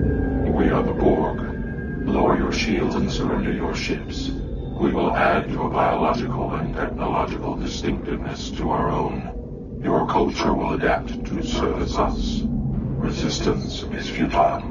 We are the Borg. Lower your shields and surrender your ships. We will add your biological and technological distinctiveness to our own. Your culture will adapt to service us. Resistance is futile.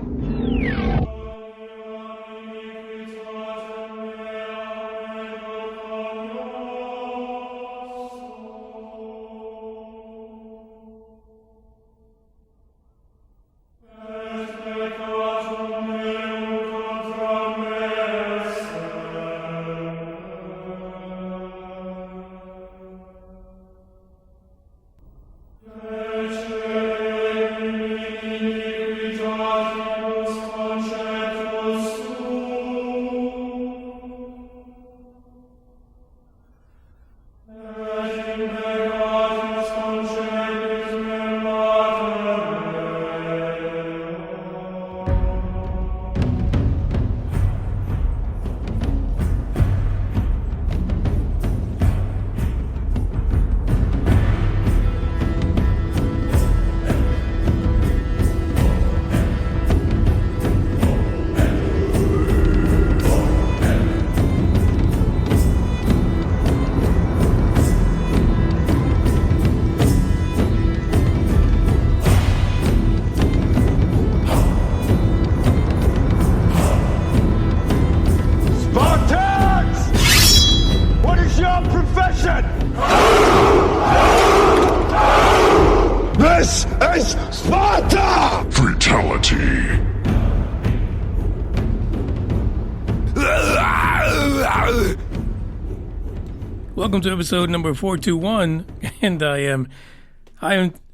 This is Sparta! Fatality. Welcome to episode number 421, and I am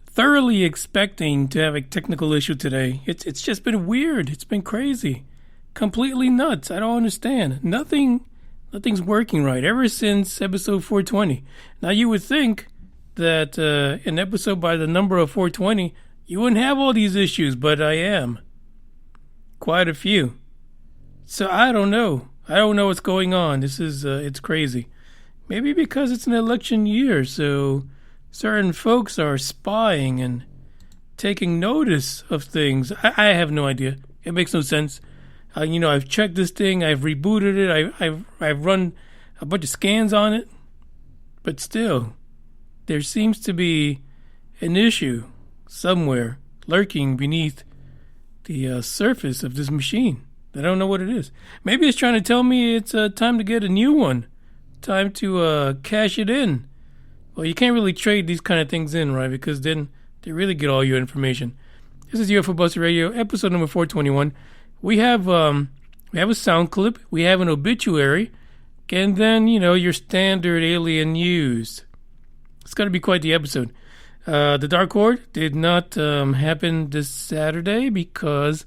thoroughly expecting to have a technical issue today. It's just been weird. It's been crazy. Completely nuts. I don't understand. Nothing's working right ever since episode 420. Now you would think that an episode by the number of 420, you wouldn't have all these issues, but I am. Quite a few. So I don't know. I don't know what's going on. This is, it's crazy. Maybe because it's an election year, so certain folks are spying and taking notice of things. I have no idea. It makes no sense. I've checked this thing. I've rebooted it. I've run a bunch of scans on it. But still, there seems to be an issue somewhere lurking beneath the surface of this machine. I don't know what it is. Maybe it's trying to tell me it's time to get a new one. Time to cash it in. Well, you can't really trade these kind of things in, right? Because then they really get all your information. This is UFO Buster Radio, episode number 421. We have a sound clip. We have an obituary. And then, your standard alien news. It's going to be quite the episode. The Dark Horde did not happen this Saturday because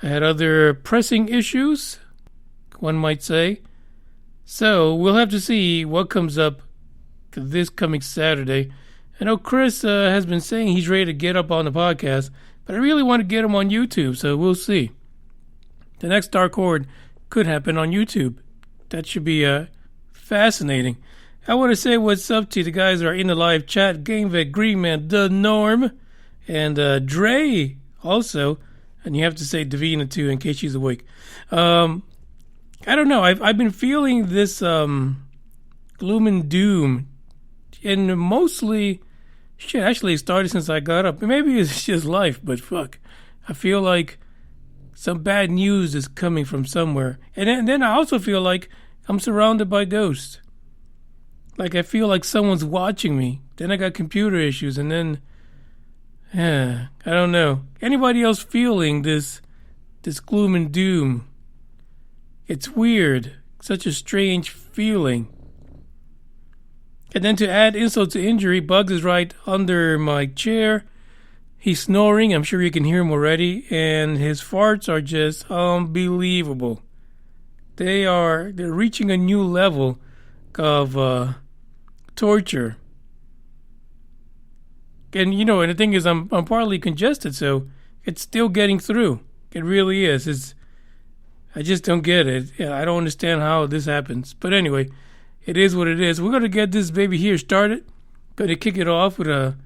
I had other pressing issues, one might say. So we'll have to see what comes up this coming Saturday. I know Chris has been saying he's ready to get up on the podcast, but I really want to get him on YouTube, so we'll see. The next Dark Horde could happen on YouTube. That should be fascinating. I want to say what's up to the guys that are in the live chat. Game Vet, Green Man, The Norm, and Dre also. And you have to say Davina too in case she's awake. I don't know. I've been feeling this gloom and doom, and mostly, actually it started since I got up. Maybe it's just life, but fuck. I feel like some bad news is coming from somewhere. And then I also feel like I'm surrounded by ghosts. Like I feel like someone's watching me. Then I got computer issues, and then, I don't know. Anybody else feeling this gloom and doom? It's weird. Such a strange feeling. And then to add insult to injury, Bugs is right under my chair. He's snoring. I'm sure you can hear him already. And his farts are just unbelievable. They're reaching a new level of torture. And and the thing is, I'm partly congested, so it's still getting through. It really is. I just don't get it. Yeah, I don't understand how this happens. But anyway, it is what it is. We're going to get this baby here started. Going to kick it off with a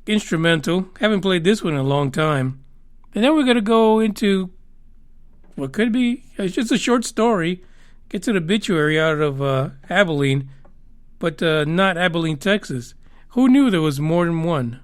instrumental. Haven't played this one in a long time. And then we're going to go into what could be, it's just a short story. Gets an obituary out of Abilene, but not Abilene, Texas. Who knew there was more than one?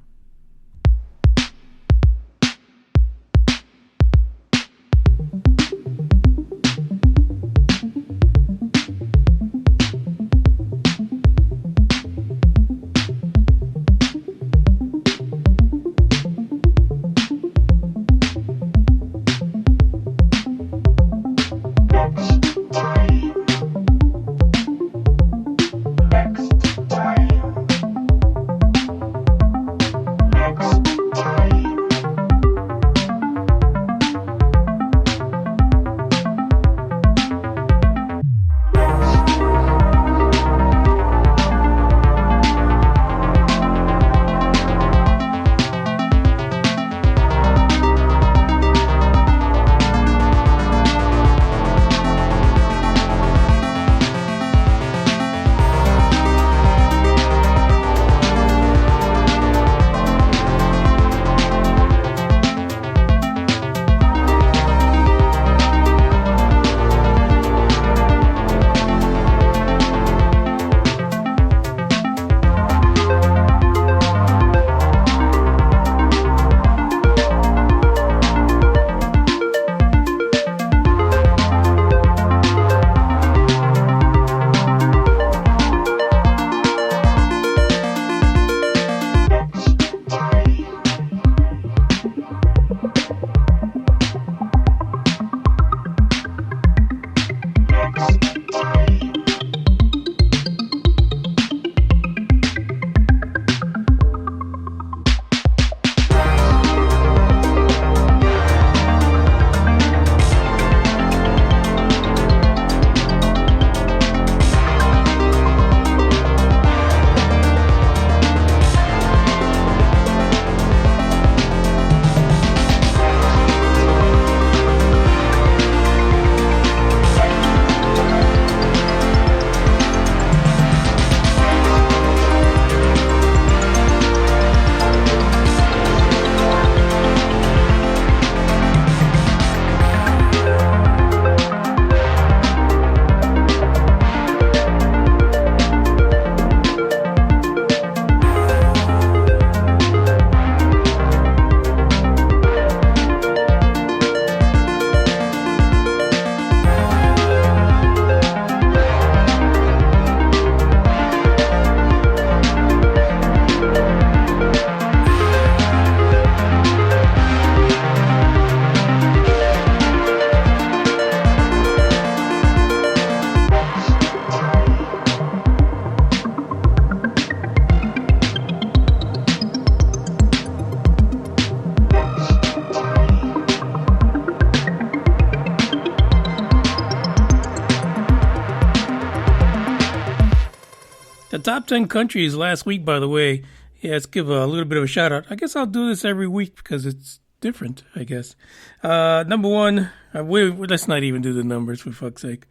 The top 10 countries last week, by the way. Yeah, let's give a little bit of a shout out. I guess I'll do this every week because it's different, I guess. Number one, let's not even do the numbers for fuck's sake.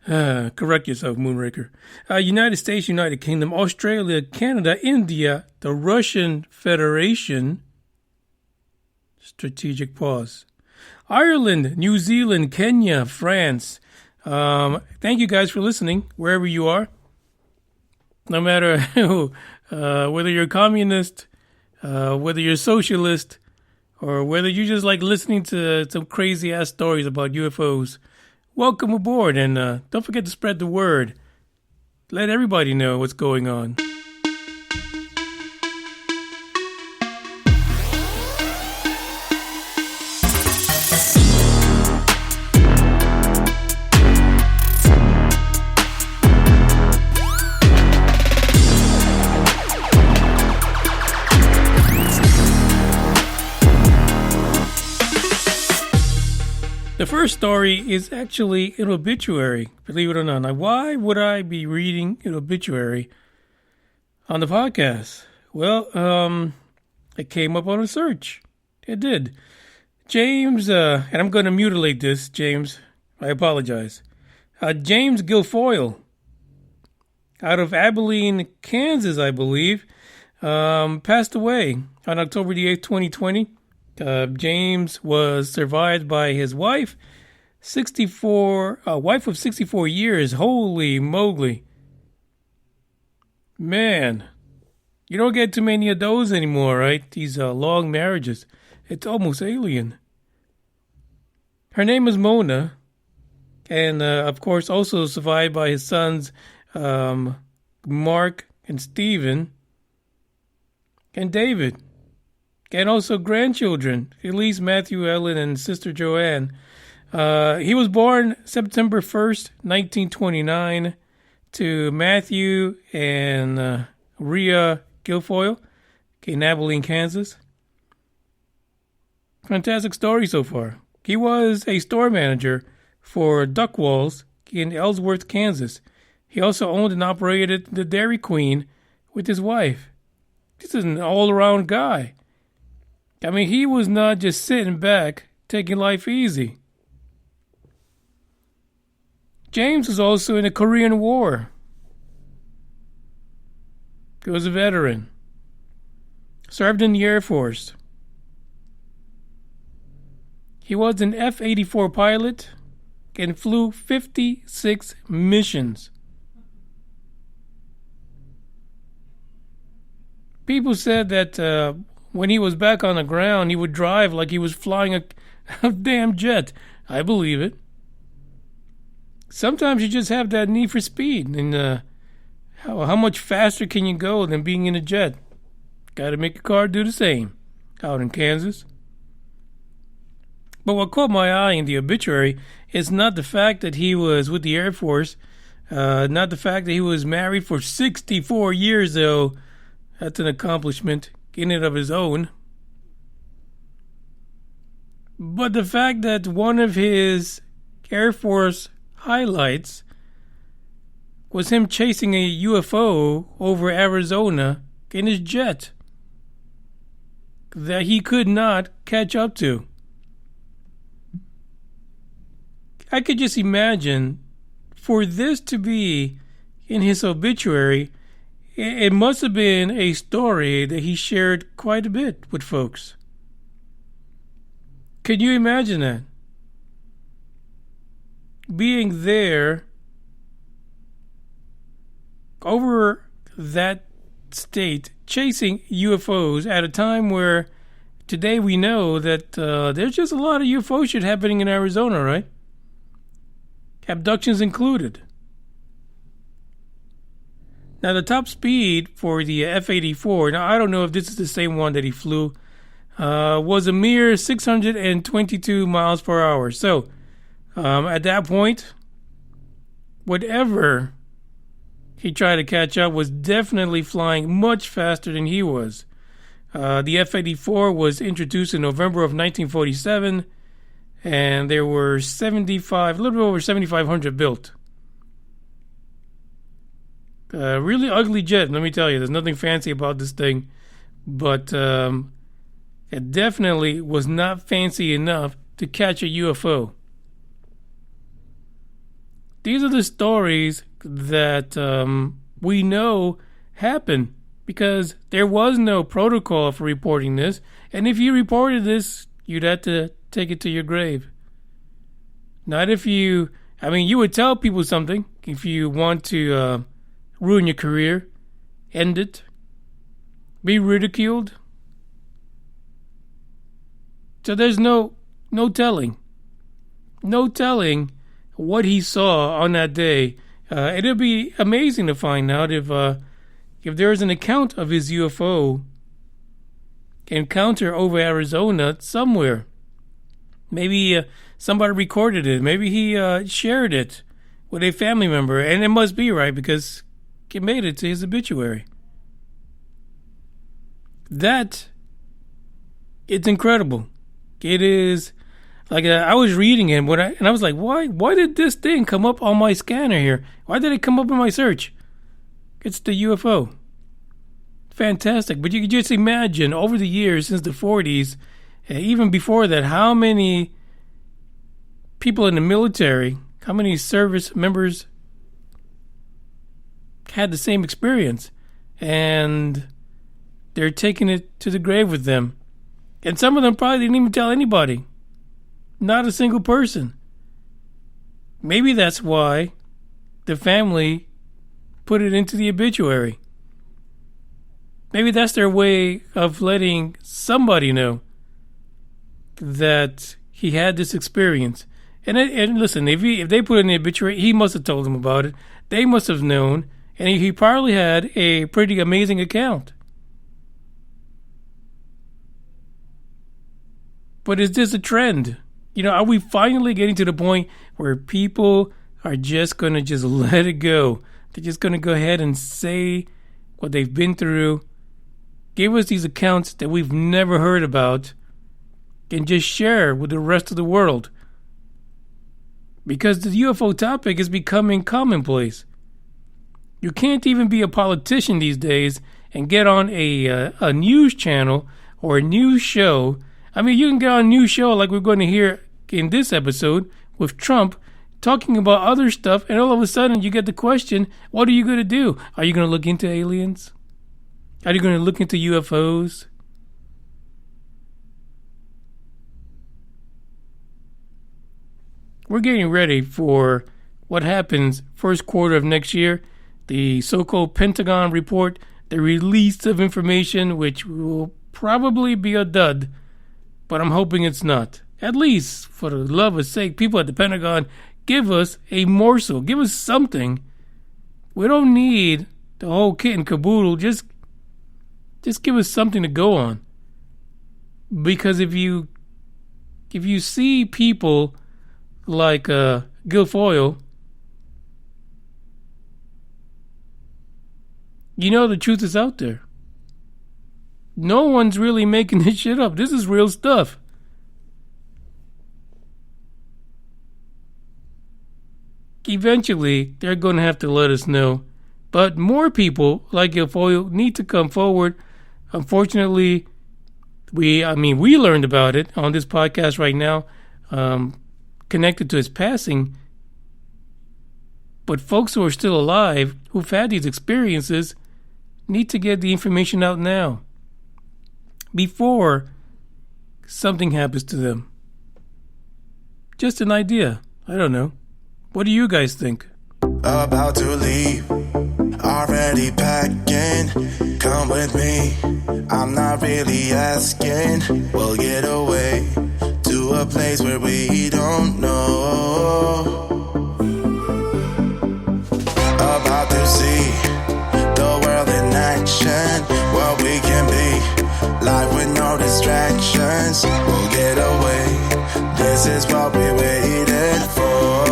Correct yourself, Moonraker. United States, United Kingdom, Australia, Canada, India, the Russian Federation. Strategic pause. Ireland, New Zealand, Kenya, France. Thank you guys for listening, wherever you are. No matter whether you're a communist, whether you're a socialist, or whether you just like listening to some crazy-ass stories about UFOs, welcome aboard, and don't forget to spread the word. Let everybody know what's going on. The first story is actually an obituary, believe it or not. Now, why would I be reading an obituary on the podcast? Well, it came up on a search. It did. James, and I'm going to mutilate this, James. I apologize. James Guilfoyle, out of Abilene, Kansas, I believe, passed away on October the 8th, 2020. James was survived by his wife, wife of 64 years. Holy moly. Man, you don't get too many of those anymore, right? These long marriages. It's almost alien. Her name is Mona, and of course also survived by his sons Mark and Stephen and David, and also grandchildren, Elyse, Matthew, Ellen, and sister Jo Anne. He was born September 1st, 1929, to Matthew and Rhea Guilfoyle in Abilene, Kansas. Fantastic story so far. He was a store manager for Duckwalls in Ellsworth, Kansas. He also owned and operated the Dairy Queen with his wife. This is an all-around guy. I mean, he was not just sitting back, taking life easy. James was also in the Korean War. He was a veteran. Served in the Air Force. He was an F-84 pilot and flew 56 missions. People said that when he was back on the ground, he would drive like he was flying a damn jet. I believe it. Sometimes you just have that need for speed. And how much faster can you go than being in a jet? Got to make a car do the same out in Kansas. But what caught my eye in the obituary is not the fact that he was with the Air Force, not the fact that he was married for 64 years, though. That's an accomplishment in and of his own. But the fact that one of his Air Force highlights was him chasing a UFO over Arizona in his jet that he could not catch up to. I could just imagine for this to be in his obituary, it must have been a story that he shared quite a bit with folks. Can you imagine that? Being there over that state, chasing UFOs at a time where today we know that there's just a lot of UFO shit happening in Arizona, right? Abductions included. Now, the top speed for the F-84, now I don't know if this is the same one that he flew, was a mere 622 miles per hour. So, at that point, whatever he tried to catch up was definitely flying much faster than he was. The F-84 was introduced in November of 1947, and there were a little bit over 7,500 built. Really ugly jet, let me tell you. There's nothing fancy about this thing. But it definitely was not fancy enough to catch a UFO. These are the stories that we know happen because there was no protocol for reporting this. And if you reported this, you'd have to take it to your grave. Not if you would tell people something if you want to ruin your career, end it, be ridiculed. So there's no telling what he saw on that day. It'll be amazing to find out if there is an account of his UFO encounter over Arizona somewhere. Maybe somebody recorded it. Maybe he shared it with a family member, and it must be right because it made it to his obituary. It's incredible. It is like I was reading it, and I was like, why did this thing come up on my scanner here? Why did it come up in my search? It's the UFO. Fantastic. But you could just imagine over the years since the 40s, even before that, how many people in the military, how many service members had the same experience, and they're taking it to the grave with them. And some of them probably didn't even tell anybody. Not a single person. Maybe that's why the family put it into the obituary. Maybe that's their way of letting somebody know that he had this experience. And listen, if they put it in the obituary, he must have told them about it. They must have known. And he probably had a pretty amazing account. But is this a trend? Are we finally getting to the point where people are just going to just let it go? They're just going to go ahead and say what they've been through, give us these accounts that we've never heard about, and just share with the rest of the world. Because the UFO topic is becoming commonplace. You can't even be a politician these days and get on a news channel or a news show. I mean, you can get on a news show like we're going to hear in this episode with Trump talking about other stuff, and all of a sudden you get the question, what are you going to do? Are you going to look into aliens? Are you going to look into UFOs? We're getting ready for what happens first quarter of next year. The so-called Pentagon report, the release of information, which will probably be a dud, but I'm hoping it's not. At least, for the love of sake, people at the Pentagon, give us a morsel. Give us something. We don't need the whole kit and caboodle. Just give us something to go on. Because if you see people like Guilfoyle, the truth is out there. No one's really making this shit up. This is real stuff. Eventually, they're going to have to let us know. But more people like Guilfoyle need to come forward. Unfortunately, we learned about it on this podcast right now, connected to his passing. But folks who are still alive, who've had these experiences, need to get the information out now, before something happens to them. Just an idea. I don't know. What do you guys think? About to leave, already packing. Come with me, I'm not really asking. We'll get away to a place where we don't know. About to see the world in action, what we can be, life with no distractions. We'll get away, this is what we waited for.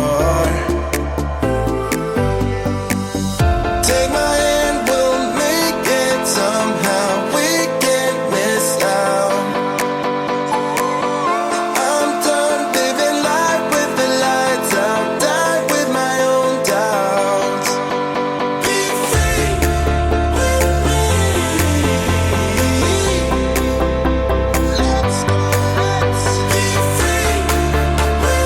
Take my hand, we'll make it somehow. We can't miss out. I'm done living life with the lights out, die with my own doubts. Be free with me. Let's be free with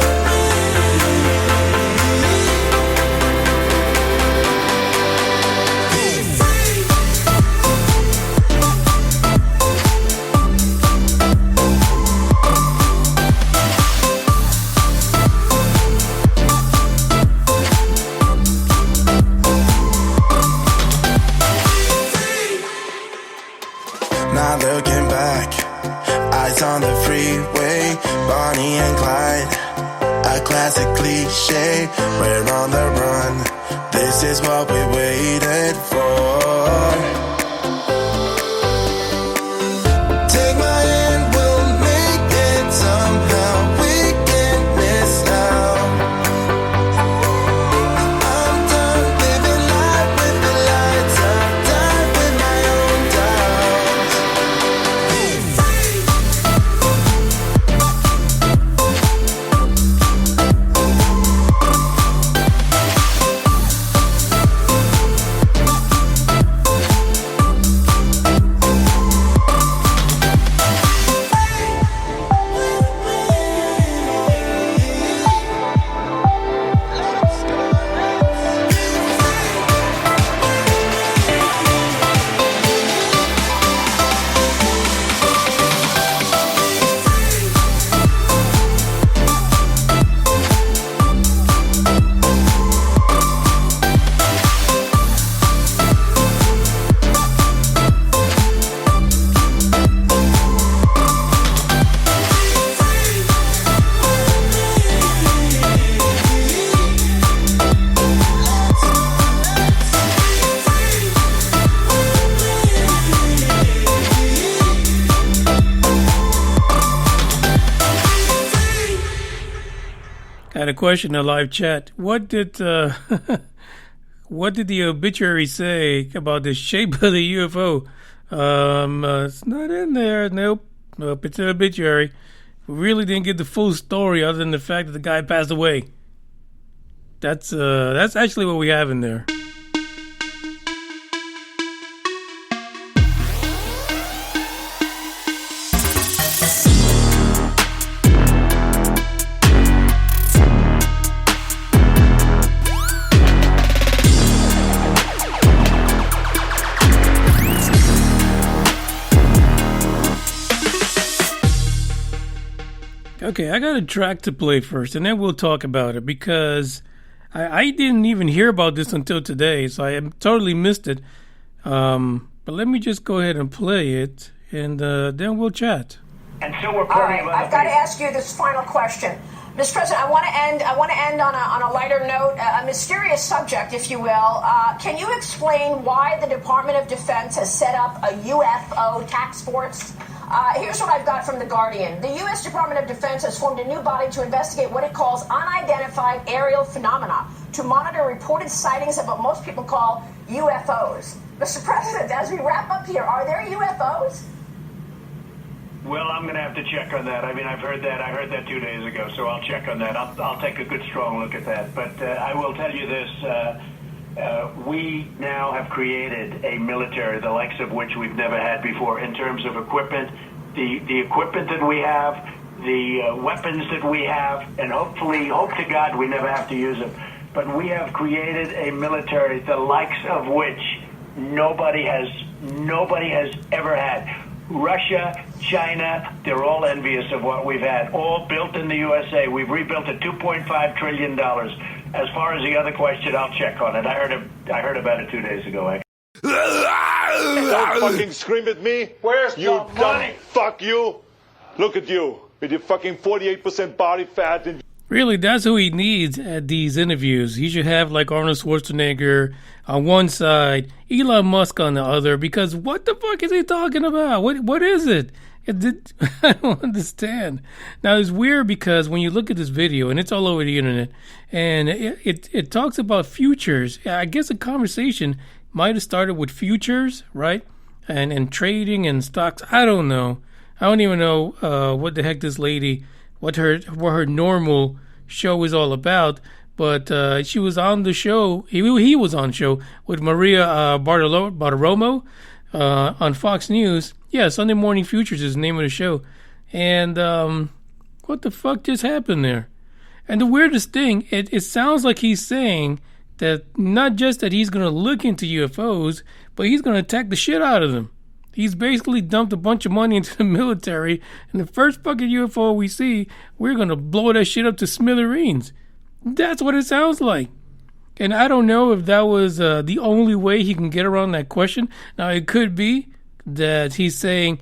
Now looking back, eyes on the freeway, Bonnie and Clyde, a classic cliche. We're on the run, this is what we waited for. Take my hand, we'll make it somehow. We can't miss out. I'm done living life with the lights out, die with my own doubts. Be free. Got a question in the live chat. What did what did the obituary say about the shape of the UFO? It's not in there. Nope. It's an obituary. We really didn't get the full story other than the fact that the guy passed away. That's actually what we have in there. Okay, I got a track to play first, and then we'll talk about it, because I didn't even hear about this until today, so I totally missed it. But let me just go ahead and play it, and then we'll chat. And so we're all right, I've got to ask you this final question. Mr. President, I want to end on a lighter note, a mysterious subject, if you will. Can you explain why the Department of Defense has set up a UFO task force? Here's what I've got from The Guardian. The U.S. Department of Defense has formed a new body to investigate what it calls unidentified aerial phenomena, to monitor reported sightings of what most people call UFOs. Mr. President, as we wrap up here, are there UFOs? Well, I'm going to have to check on that. I mean, I heard that 2 days ago, so I'll check on that. I'll take a good, strong look at that. But I will tell you this. We now have created a military, the likes of which we've never had before, in terms of equipment, the equipment that we have, the weapons that we have, and hopefully, hope to God, we never have to use them. But we have created a military, the likes of which nobody has ever had. Russia, China, they're all envious of what we've had, all built in the USA. We've rebuilt it $2.5 trillion. As far as the other question, I'll check on it. I heard about it 2 days ago. Don't fucking scream at me. Where's you the money? Fuck you. Look at you with your fucking 48% body fat. And Really, that's who he needs at these interviews. He should have like Arnold Schwarzenegger on one side, Elon Musk on the other, because what the fuck is he talking about? What is it? I don't understand. Now, it's weird because when you look at this video, and it's all over the internet, and it talks about futures. I guess a conversation might have started with futures, right? And trading and stocks. I don't know. I don't even know what the heck this lady, what her normal show is all about. But she was on the show. He was on the show with Maria Bartiromo on Fox News. Yeah, Sunday Morning Futures is the name of the show. And what the fuck just happened there? And the weirdest thing, it sounds like he's saying that not just that he's going to look into UFOs, but he's going to attack the shit out of them. He's basically dumped a bunch of money into the military, and the first fucking UFO we see, we're going to blow that shit up to smithereens. That's what it sounds like. And I don't know if that was the only way he can get around that question. Now, it could be that he's saying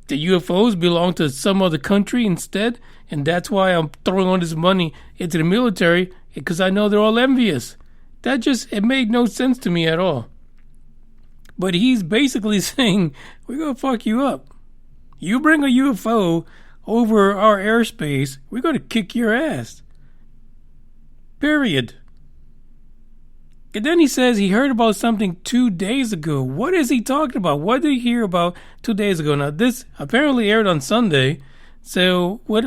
the UFOs belong to some other country instead, and that's why I'm throwing all this money into the military, because I know they're all envious. It made no sense to me at all. But he's basically saying, we're going to fuck you up. You bring a UFO over our airspace, we're going to kick your ass. Period. And then he says he heard about something 2 days ago. What is he talking about? What did he hear about 2 days ago? Now, this apparently aired on Sunday. So what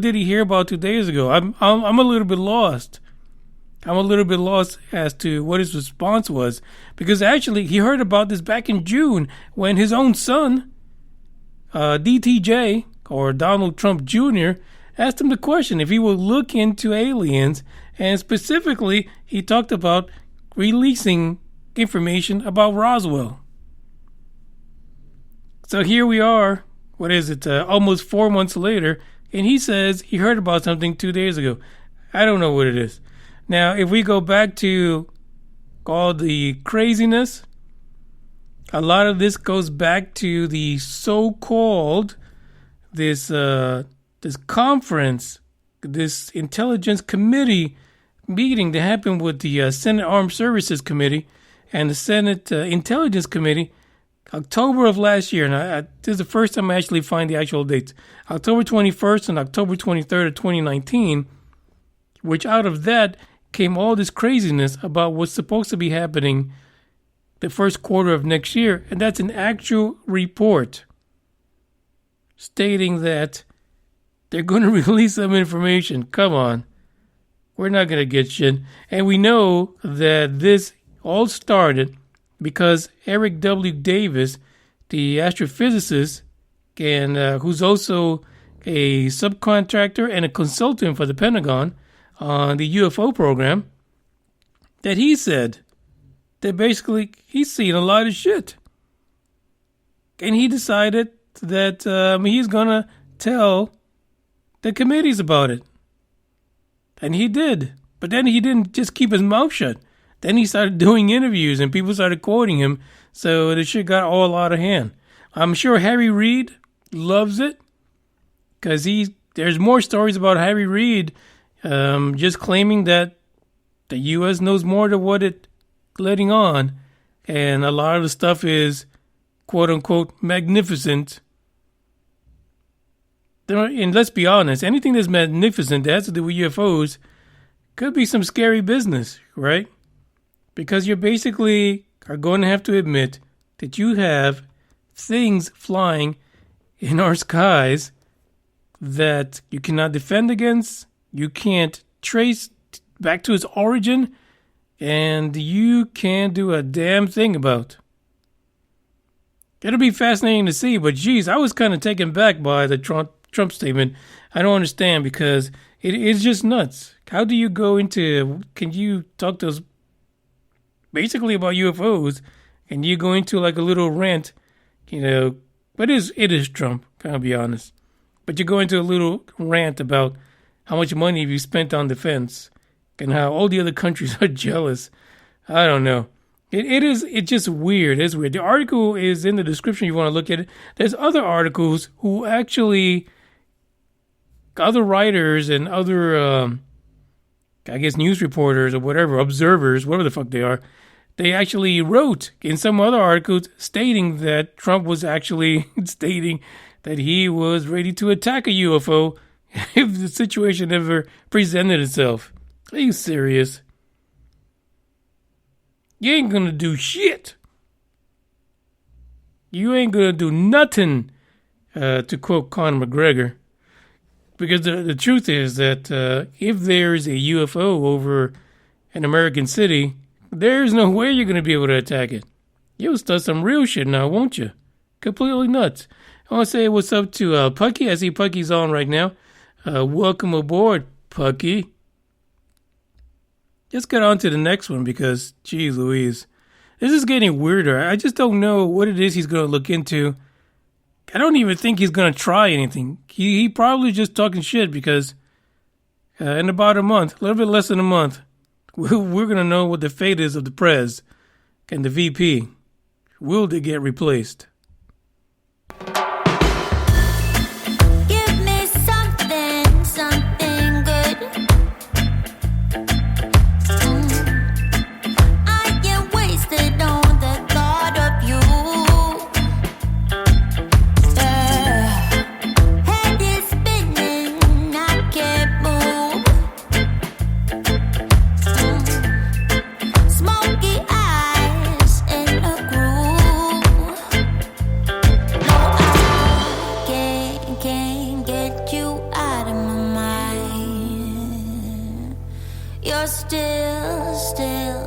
did he hear about 2 days ago? I'm a little bit lost. I'm a little bit lost as to what his response was. Because actually, he heard about this back in June when his own son, DTJ, or Donald Trump Jr., asked him the question if he would look into aliens. And specifically, he talked about releasing information about Roswell. So here we are, almost 4 months later, and he says he heard about something 2 days ago. I don't know what it is. Now, if we go back to all the craziness, a lot of this goes back to the so-called, this conference, this intelligence committee meeting that happened with the Senate Armed Services Committee and the Senate Intelligence Committee October of last year. And this is the first time I actually find the actual dates. October 21st and October 23rd of 2019. which out of that came all this craziness about what's supposed to be happening the first quarter of next year. And that's an actual report stating that they're going to release some information. Come on. We're not going to get shit. And we know that this all started because Eric W. Davis, the astrophysicist, and who's also a subcontractor and a consultant for the Pentagon on the UFO program, that he said that basically he's seen a lot of shit. And he decided that he's going to tell the committees about it. And he did. But then he didn't just keep his mouth shut. Then he started doing interviews and people started quoting him. So the shit got all out of hand. I'm sure Harry Reid loves it because there's more stories about Harry Reid just claiming that the U.S. knows more than what it's letting on. And a lot of the stuff is, quote unquote, magnificent. And let's be honest, anything that's magnificent that has to do with UFOs could be some scary business, right? Because you basically are going to have to admit that you have things flying in our skies that you cannot defend against, you can't trace back to its origin, and you can't do a damn thing about. It'll be fascinating to see, but geez, I was kind of taken back by the Trump statement. I don't understand because it's just nuts. How do you go into, can you talk to us basically about UFOs and you go into like a little rant, but it is Trump, gotta be honest. But you go into a little rant about how much money have you spent on defense and how all the other countries are jealous. I don't know. It's just weird. It's weird. The article is in the description if you want to look at it. There's other articles who actually, other writers and other, news reporters or whatever, observers, whatever the fuck they are, they actually wrote in some other articles stating that Trump was actually stating that he was ready to attack a UFO if the situation ever presented itself. Are you serious? You ain't gonna do shit. You ain't gonna do nothing, to quote Conor McGregor. Because the truth is that if there's a UFO over an American city, there's no way you're gonna be able to attack it. You'll start some real shit now, won't you? Completely nuts. I want to say what's up to Pucky. I see Pucky's on right now. Welcome aboard, Pucky. Let's get on to the next one because, geez Louise, this is getting weirder. I just don't know what it is he's going to look into. I don't even think he's going to try anything. He probably just talking shit because in about a month, a little bit less than a month, we're going to know what the fate is of the Prez and the VP. Will they get replaced?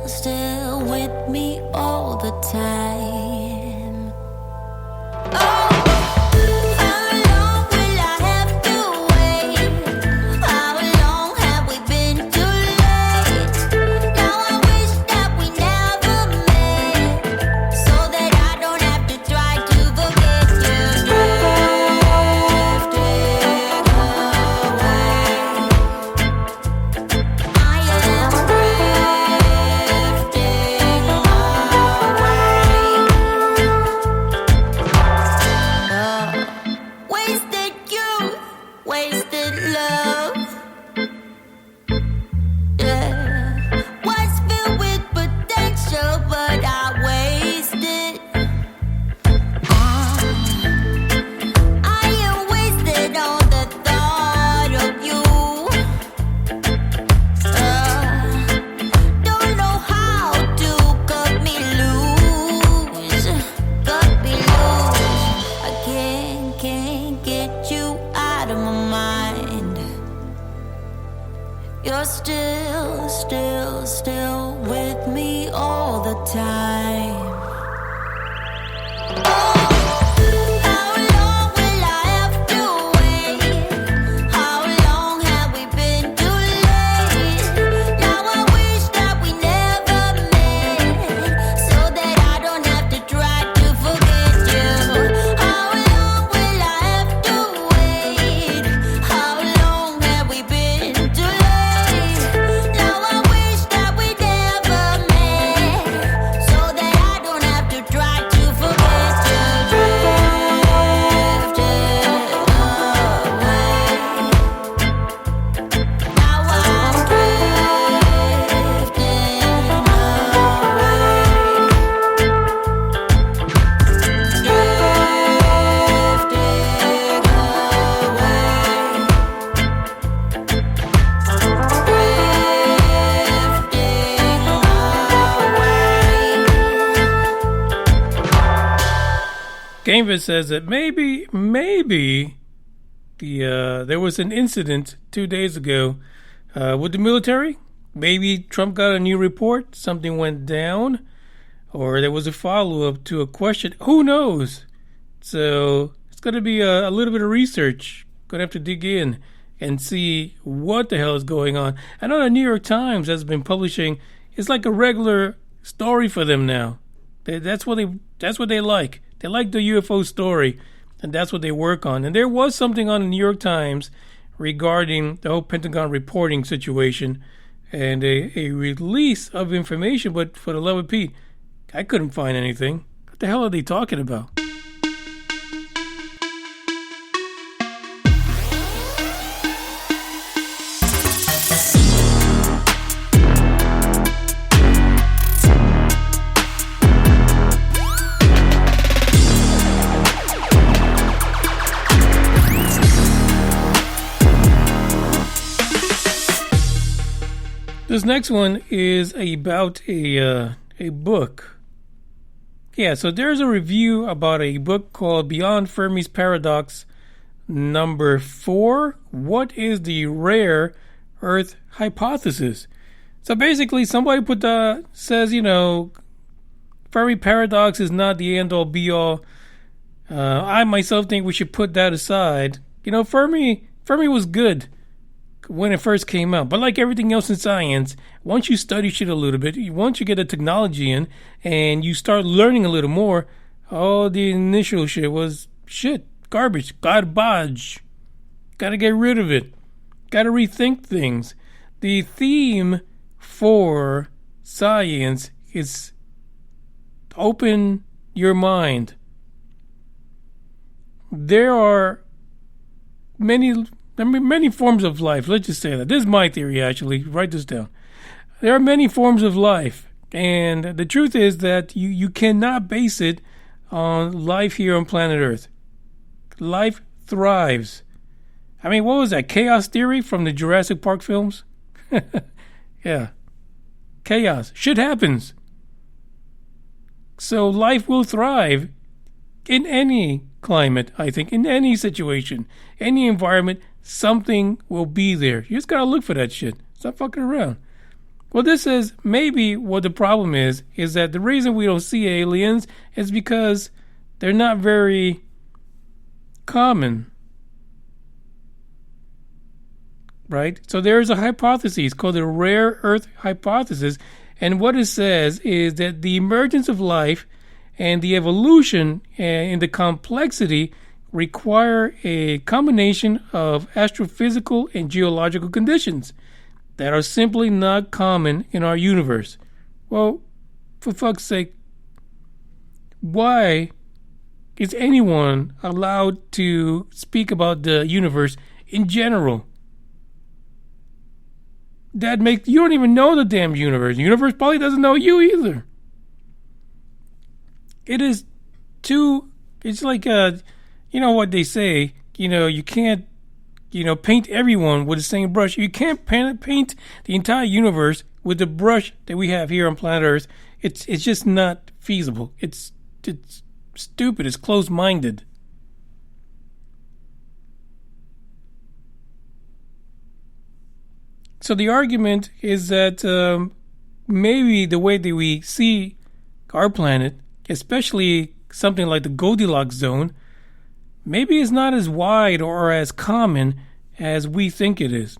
Still with me all the time. Oh. You're still with me all the time. Gamevin says that maybe there was an incident 2 days ago with the military. Maybe Trump got a new report, something went down, or there was a follow-up to a question. Who knows? So it's going to be a little bit of research. Going to have to dig in and see what the hell is going on. I know the New York Times has been publishing. It's like a regular story for them now. That's what they like. They like the UFO story, and that's what they work on. And there was something on the New York Times regarding the whole Pentagon reporting situation and a release of information, but for the love of Pete, I couldn't find anything. What the hell are they talking about? This next one is about a book. Yeah, so there's a review about a book called Beyond Fermi's Paradox number 4. What is the rare Earth hypothesis? So basically somebody says, Fermi paradox is not the end-all be-all. I myself think we should put that aside. Fermi was good when it first came out. But like everything else in science, once you study shit a little bit, once you get the technology in and you start learning a little more, all the initial shit was shit, garbage, garbage. Gotta get rid of it. Gotta rethink things. The theme for science is open your mind. There are many forms of life. Let's just say that. This is my theory, actually. Write this down. There are many forms of life. And the truth is that you cannot base it on life here on planet Earth. Life thrives. I mean, what was that? Chaos theory from the Jurassic Park films? Yeah. Chaos. Shit happens. So life will thrive in any climate, I think, in any situation, any environment. Something will be there. You just gotta look for that shit. Stop fucking around. Well, this says maybe what the problem is that the reason we don't see aliens is because they're not very common. Right? So there's a hypothesis called the rare Earth hypothesis. And what it says is that the emergence of life and the evolution and the complexity require a combination of astrophysical and geological conditions that are simply not common in our universe. Well, for fuck's sake, why is anyone allowed to speak about the universe in general? You don't even know the damn universe. The universe probably doesn't know you either. It's like what they say, you can't, paint everyone with the same brush. You can't paint the entire universe with the brush that we have here on planet Earth. It's just not feasible. It's stupid. It's closed-minded. So the argument is that maybe the way that we see our planet, especially something like the Goldilocks zone, maybe it's not as wide or as common as we think it is.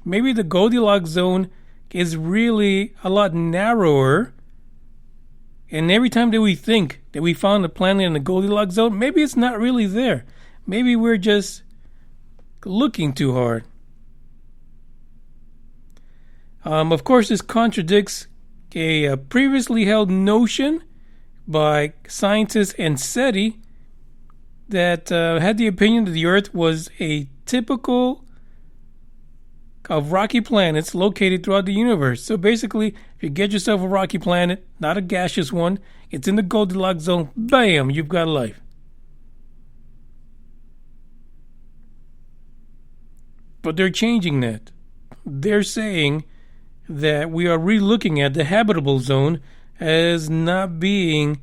Maybe the Goldilocks zone is really a lot narrower. And every time that we think that we found a planet in the Goldilocks zone, maybe it's not really there. Maybe we're just looking too hard. Of course, this contradicts a previously held notion by scientists and SETI that had the opinion that the Earth was a typical of rocky planets located throughout the universe. So basically, if you get yourself a rocky planet, not a gaseous one, it's in the Goldilocks zone, bam, you've got life. But they're changing that. They're saying that we are re-looking at the habitable zone as not being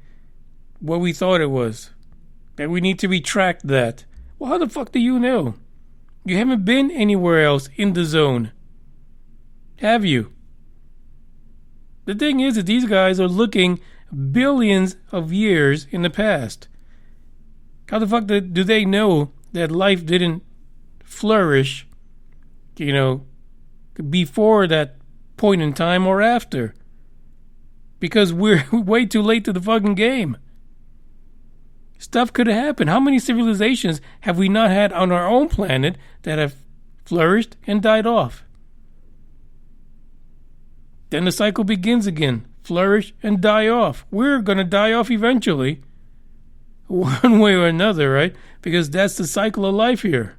what we thought it was. That we need to retract that. Well, how the fuck do you know? You haven't been anywhere else in the zone. Have you? The thing is that these guys are looking billions of years in the past. How the fuck do they know that life didn't flourish, before that point in time or after? Because we're way too late to the fucking game. Stuff could have happened. How many civilizations have we not had on our own planet that have flourished and died off? Then the cycle begins again. Flourish and die off. We're going to die off eventually. One way or another, right? Because that's the cycle of life here.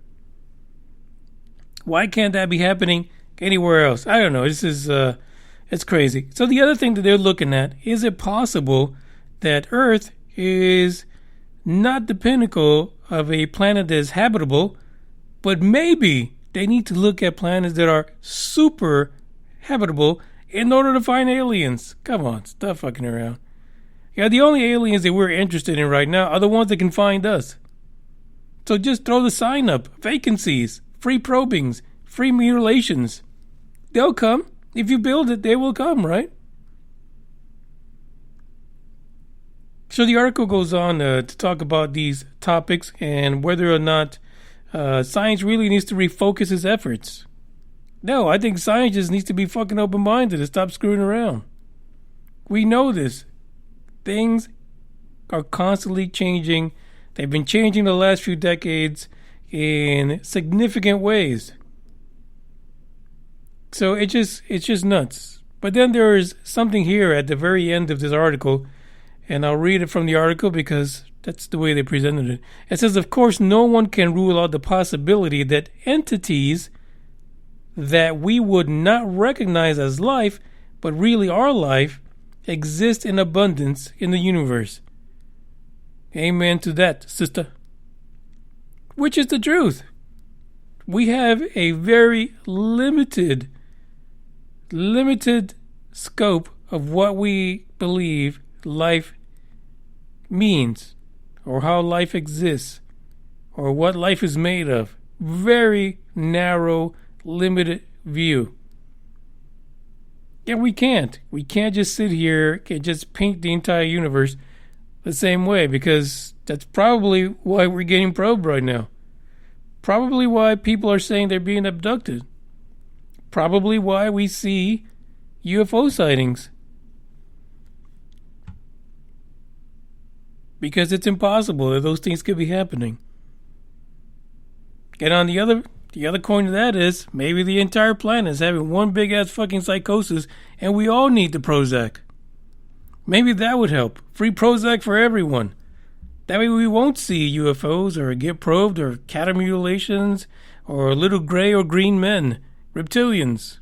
Why can't that be happening anywhere else? I don't know. This is, it's crazy. So the other thing that they're looking at, is it possible that Earth is not the pinnacle of a planet that is habitable, but maybe they need to look at planets that are super habitable in order to find aliens? Come on, stop fucking around. Yeah, the only aliens that we're interested in right now are the ones that can find us. So just throw the sign up. Vacancies, free probings, free mutilations. They'll come. If you build it, they will come, right? So the article goes on to talk about these topics and whether or not science really needs to refocus its efforts. No, I think science just needs to be fucking open-minded and stop screwing around. We know this. Things are constantly changing. They've been changing the last few decades in significant ways. So it's just nuts. But then there is something here at the very end of this article, and I'll read it from the article because that's the way they presented it. It says, of course, no one can rule out the possibility that entities that we would not recognize as life, but really are life, exist in abundance in the universe. Amen to that, sister. Which is the truth. We have a very limited scope of what we believe life means, or how life exists, or what life is made of. Very narrow, limited view. And we can't just sit here and just paint the entire universe the same way, because that's probably why we're getting probed right now. Probably why people are saying they're being abducted. Probably why we see UFO sightings. Because it's impossible that those things could be happening. And on the other coin of that is, maybe the entire planet is having one big ass fucking psychosis and we all need the Prozac. Maybe that would help. Free Prozac for everyone. That way we won't see UFOs or get probed or cat mutilations or little gray or green men, reptilians.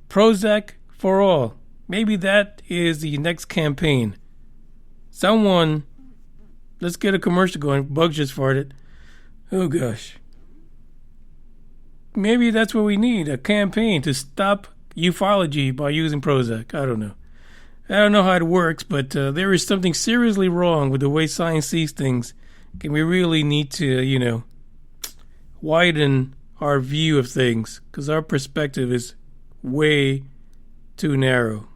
Prozac for all. Maybe that is the next campaign. Someone, let's get a commercial going. Bugs just farted. Oh gosh. Maybe that's what we need, a campaign to stop ufology by using Prozac. I don't know. I don't know how it works, but there is something seriously wrong with the way science sees things. And we really need to, widen our view of things, because our perspective is way too narrow.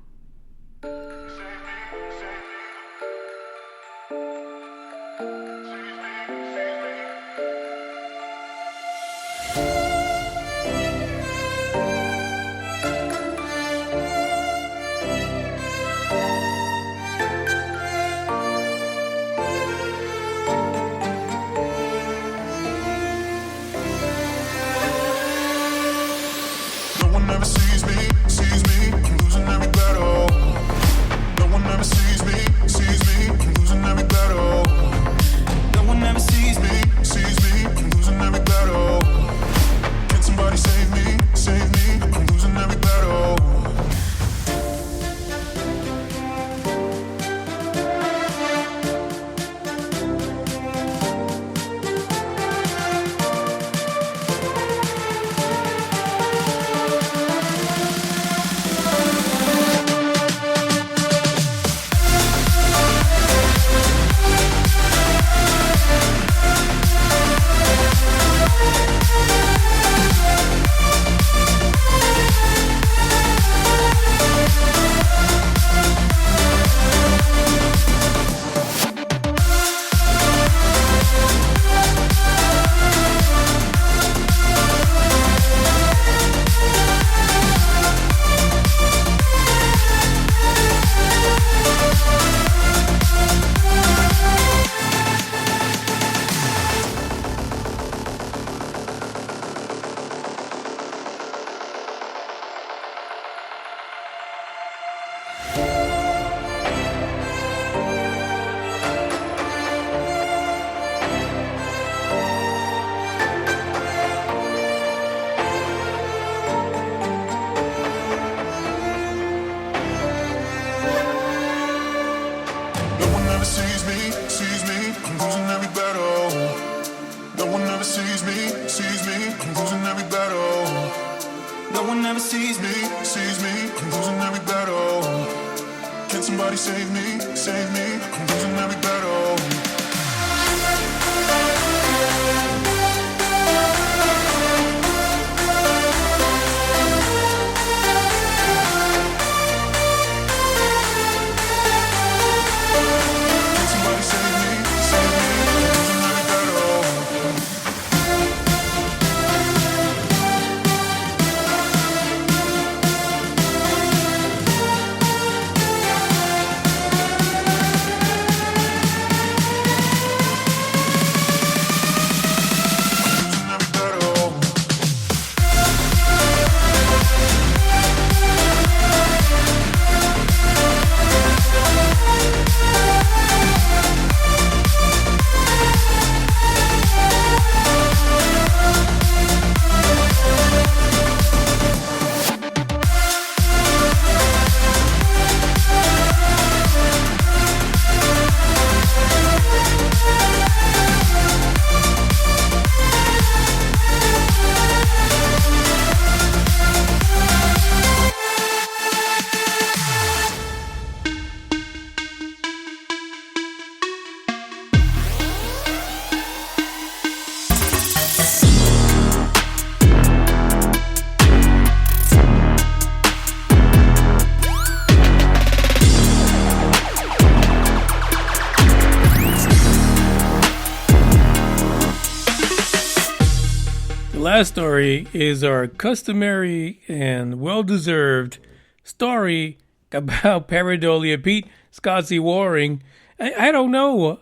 Last story is our customary and well-deserved story about Pareidolia Pete, Scotty Waring. I don't know.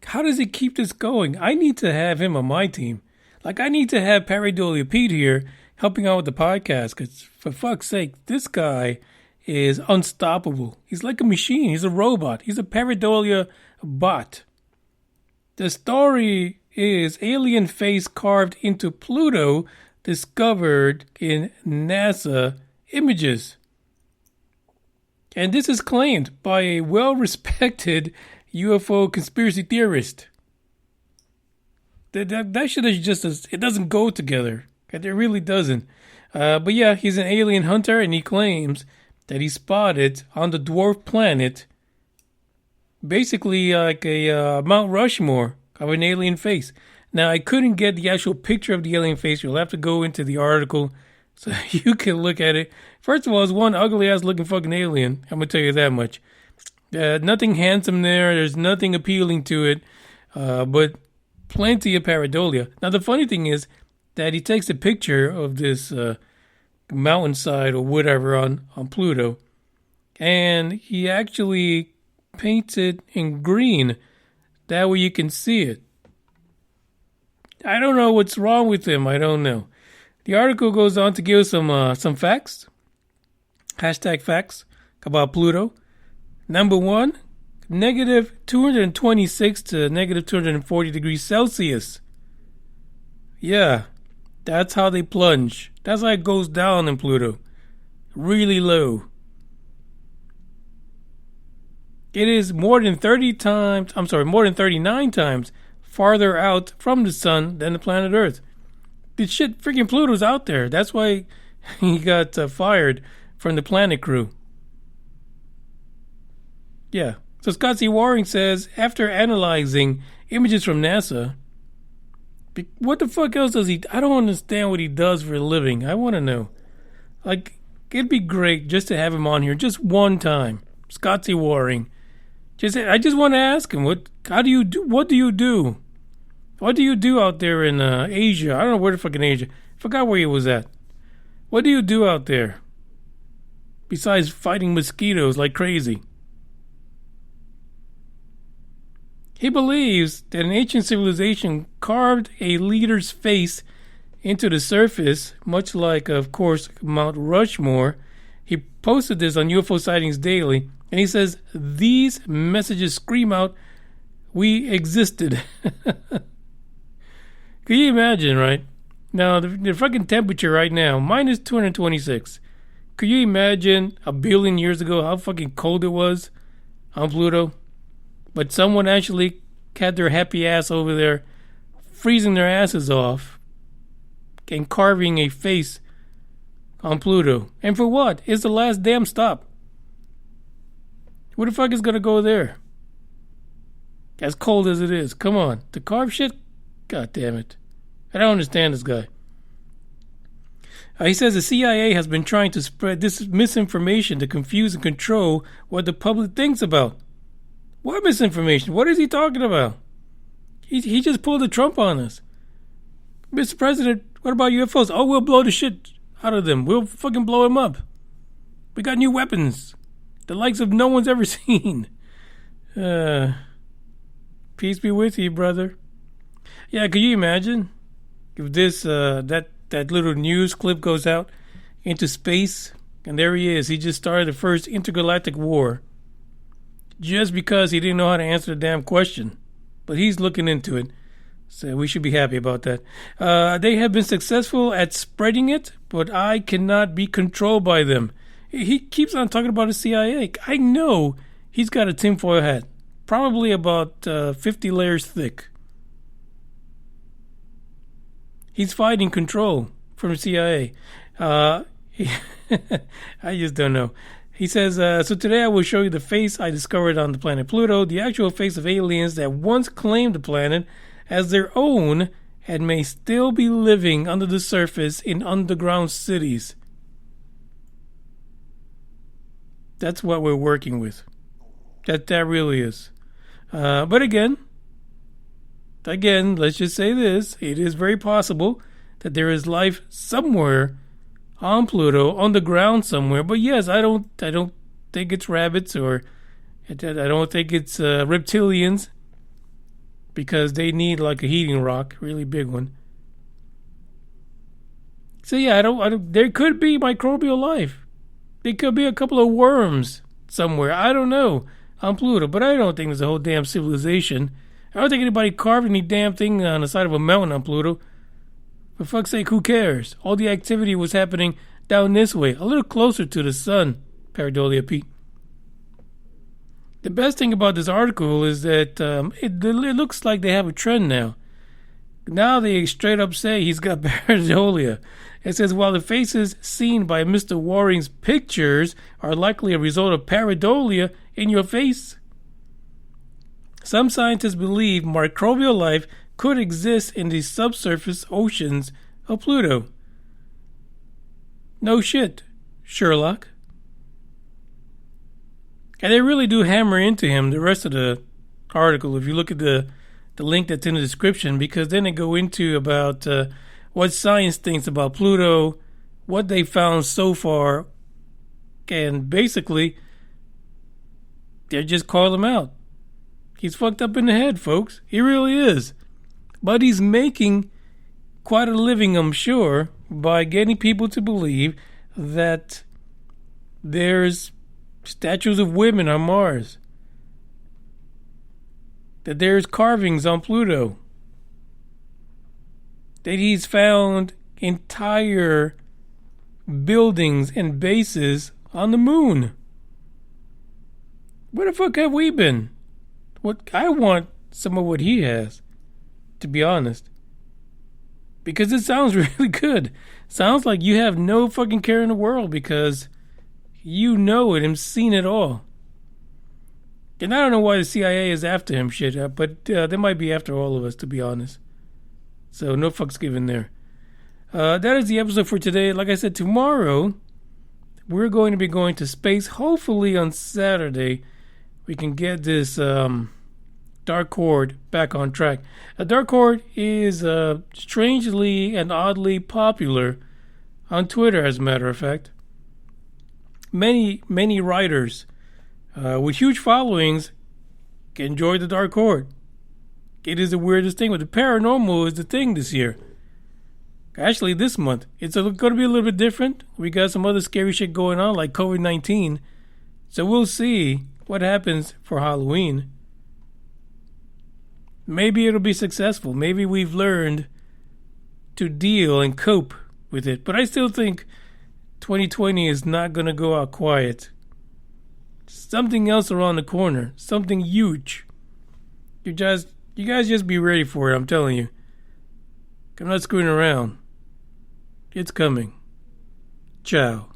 How does he keep this going? I need to have him on my team. Like, I need to have Pareidolia Pete here helping out with the podcast, because for fuck's sake, this guy is unstoppable. He's like a machine. He's a robot. He's a Pareidolia bot. The story is alien face carved into Pluto discovered in NASA images. And this is claimed by a well-respected UFO conspiracy theorist. That shit is just, it doesn't go together. It really doesn't. But yeah, he's an alien hunter, and he claims that he spotted on the dwarf planet basically like a Mount Rushmore of an alien face. Now, I couldn't get the actual picture of the alien face. You'll have to go into the article so you can look at it. First of all, it's one ugly-ass looking fucking alien. I'm going to tell you that much. Nothing handsome there. There's nothing appealing to it. But plenty of pareidolia. Now, the funny thing is that he takes a picture of this mountainside or whatever on Pluto, and he actually paints it in green. That way you can see it. I don't know what's wrong with him. I don't know. The article goes on to give some facts. Hashtag facts about Pluto. Number one, negative 226 to negative 240 degrees Celsius. Yeah, that's how they plunge. That's how it goes down in Pluto. Really low. It is more than 39 times farther out from the sun than the planet Earth. The shit, freaking Pluto's out there. That's why he got fired from the planet crew. Yeah. So Scott C. Waring says, after analyzing images from NASA, what the fuck else does he... I don't understand what he does for a living. I want to know. Like, it'd be great just to have him on here just one time. Scott C. Waring. I just want to ask him, what do you do? What do you do out there in Asia? I don't know where the fucking Asia. Forgot where he was at. What do you do out there? Besides fighting mosquitoes like crazy. He believes that an ancient civilization carved a leader's face into the surface, much like, of course, Mount Rushmore. He posted this on UFO Sightings Daily, and he says, these messages scream out, we existed. Can you imagine, right? Now, the fucking temperature right now, minus 226. Could you imagine a billion years ago how fucking cold it was on Pluto? But someone actually had their happy ass over there freezing their asses off and carving a face on Pluto. And for what? It's the last damn stop. Who the fuck is going to go there? As cold as it is. Come on. To carve shit? God damn it. I don't understand this guy. He says the CIA has been trying to spread this misinformation to confuse and control what the public thinks about. What misinformation? What is he talking about? He just pulled a Trump on us. Mr. President, what about UFOs? Oh, we'll blow the shit out of them. We'll fucking blow them up. We got new weapons. The likes of no one's ever seen. Peace be with you, brother. Yeah, could you imagine if this that little news clip goes out into space, and there he is. He just started the first intergalactic war just because he didn't know how to answer the damn question. But he's looking into it, so we should be happy about that. They have been successful at spreading it, but I cannot be controlled by them. He keeps on talking about the CIA. I know he's got a tinfoil hat, probably about 50 layers thick. He's fighting control from the CIA. I just don't know. He says, so today I will show you the face I discovered on the planet Pluto, the actual face of aliens that once claimed the planet as their own and may still be living under the surface in underground cities. That's what we're working with. That really is. But again, let's just say this. It is very possible that there is life somewhere on Pluto, on the ground somewhere. But yes, I don't think it's rabbits, or I don't think it's reptilians, because they need like a heating rock, really big one. So yeah, I don't. There could be microbial life. There could be a couple of worms somewhere. I don't know on Pluto, but I don't think there's a whole damn civilization. I don't think anybody carved any damn thing on the side of a mountain on Pluto. For fuck's sake, who cares? All the activity was happening down this way, a little closer to the sun, Pareidolia Pete. The best thing about this article is that it looks like they have a trend now. Now they straight up say he's got pareidolia. It says, while the faces seen by Mr. Waring's pictures are likely a result of pareidolia in your face, some scientists believe microbial life could exist in the subsurface oceans of Pluto. No shit, Sherlock. And they really do hammer into him the rest of the article if you look at the link that's in the description, because then they go into about what science thinks about Pluto, what they found so far, and basically they just call him out. He's fucked up in the head, folks. He really is. But he's making quite a living, I'm sure, by getting people to believe that there's statues of women on Mars, that there's carvings on Pluto, that he's found entire buildings and bases on the moon. Where the fuck have we been? I want some of what he has, to be honest. Because it sounds really good. Sounds like you have no fucking care in the world because you know it and seen it all. And I don't know why the CIA is after him, shit, but they might be after all of us, to be honest. So no fucks given there. That is the episode for today. Like I said, tomorrow we're going to be going to space. Hopefully on Saturday we can get this Dark Horde back on track. Dark Horde is strangely and oddly popular on Twitter, as a matter of fact. Many writers with huge followings enjoy the Dark Horde. It is the weirdest thing. But the paranormal is the thing this year. Actually, this month. It's going to be a little bit different. We got some other scary shit going on, like COVID-19. So we'll see what happens for Halloween. Maybe it'll be successful. Maybe we've learned to deal and cope with it. But I still think 2020 is not going to go out quiet. Something else around the corner. Something huge. You guys just be ready for it, I'm telling you. I'm not screwing around. It's coming. Ciao.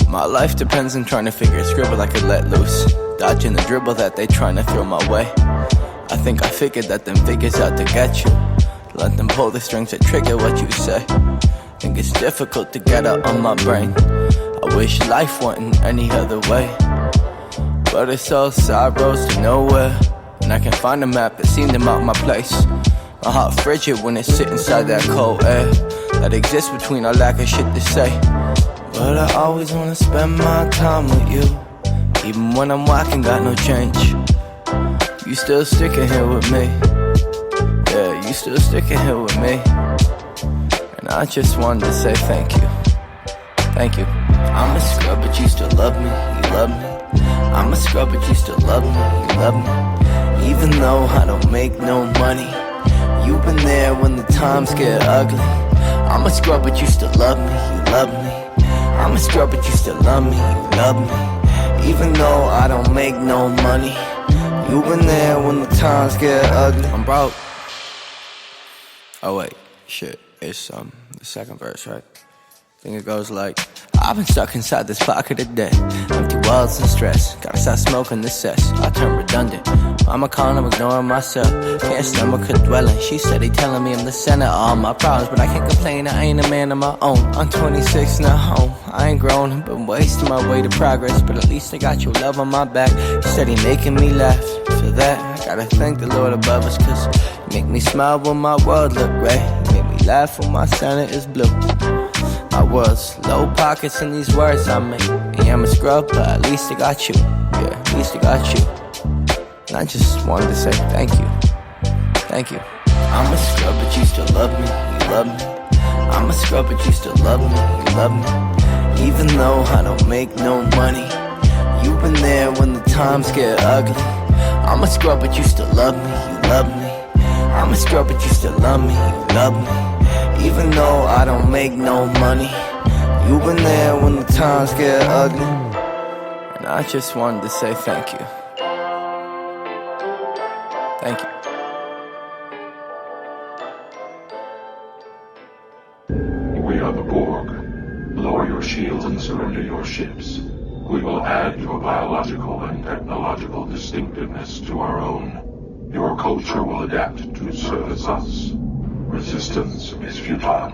My life depends on trying to figure a scribble I could let loose, dodging the dribble that they trying to throw my way. I think I figured that them figures out to get you. Let them pull the strings that trigger what you say. Think it's difficult to get out on my brain. I wish life wasn't any other way, but it's all side roads to nowhere, and I can't find a map that seemed to mark my place. My heart frigid when it sit inside that cold air that exists between our lack of shit to say. But I always wanna spend my time with you, even when I'm whacking, got no change. You still sticking here with me. Yeah, you still sticking here with me. And I just wanted to say thank you. Thank you. I'm a scrub, but you still love me. You love me. I'm a scrub, but you still love me. You love me. Even though I don't make no money, you've been there when the times get ugly. I'm a scrub, but you still love me. You love me. I'm a scrub, but you still love me. You love me. Even though I don't make no money, you've been there when the times get ugly. I'm broke. Oh wait, shit. It's the second verse, right? I think it goes like, I've been stuck inside this pocket of debt, empty walls and stress. Gotta stop smoking this cess. I turn redundant. I'm a con of ignoring myself. Can't stomach her dwelling. She steady telling me I'm the center of all my problems, but I can't complain. I ain't a man of my own. I'm 26 now home. I ain't grown. I've been wasting my way to progress, but at least I got your love on my back. You steady making me laugh. For that, I gotta thank the Lord above us, cause you make me smile when my world look gray. You make me laugh when my center is blue. My world's low pockets in these words I make. Yeah, I'm a scrub, but at least I got you. Yeah, at least I got you. And I just wanted to say thank you. Thank you. I'm a scrub, but you still love me. You love me. I'm a scrub, but you still love me. You love me. Even though I don't make no money, you've been there when the times get ugly. I'm a scrub, but you still love me. You love me. I'm a scrub, but you still love me. You love me. Even though I don't make no money, you've been there when the times get ugly. And I just wanted to say thank you. Thank you. surrender your ships, we will add your biological and technological distinctiveness to our own. Your culture will adapt to service us. Resistance is futile.